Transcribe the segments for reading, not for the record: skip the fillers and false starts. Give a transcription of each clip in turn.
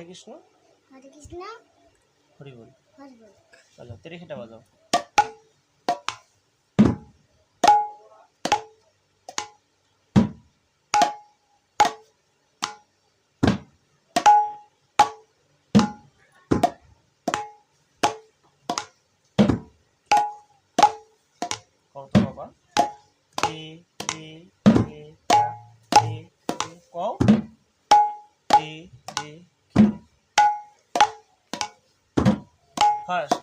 हरे कृष्ण हरि बोल। चलो तेरे खेटा बजाओ। कहो तो बाबा ए ए ए ए कहो ए ए फास्ट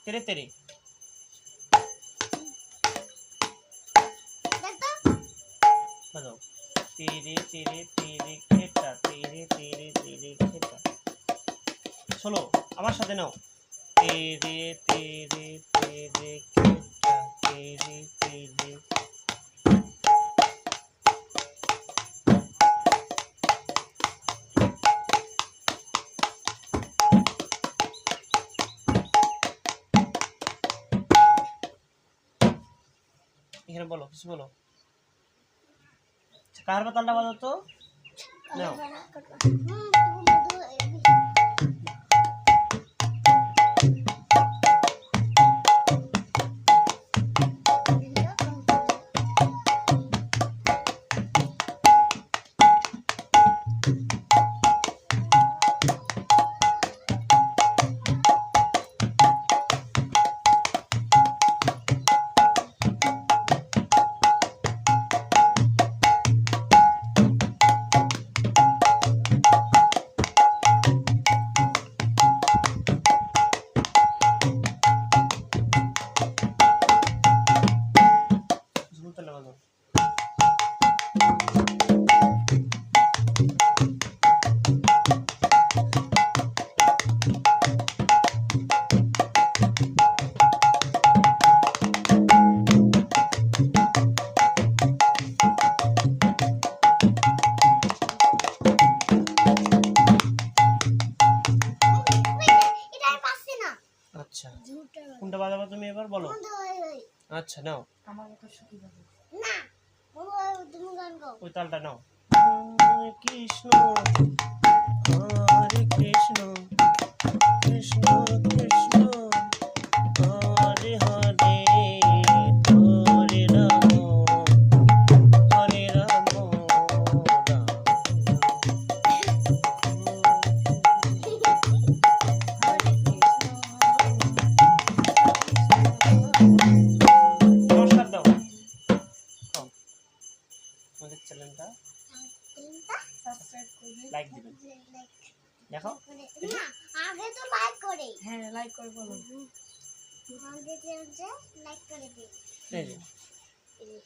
तेरे तेरे बताओ तेरे तेरे तेरे खेटा तेरे तेरे तेरे खेटा चलो আমার সাথে নাও तेरे तेरे तेरे खेटा तेरे तेरे এখানে বলো কিছু বলো কার বাতালটা বাজাও তো নাও আচ্ছা কোনটা বাজাবো তুমি এবার বলো আচ্ছা নাও আমার মতো সুখী বাজে না তুমি গান গাও ওই তালটা নাও হরে কৃষ্ণ হরে কৃষ্ণ কৃষ্ণ কৃষ্ণ হরে হরে হরে রাম নমস্কার দাও আমাদের চ্যানেলটা সাবস্ক্রাইব করবে লাইক দিবেন দেখো না আগে তো লাইক করে হ্যাঁ লাইক করে বলো আগে যে লাইক করে দিই এই যে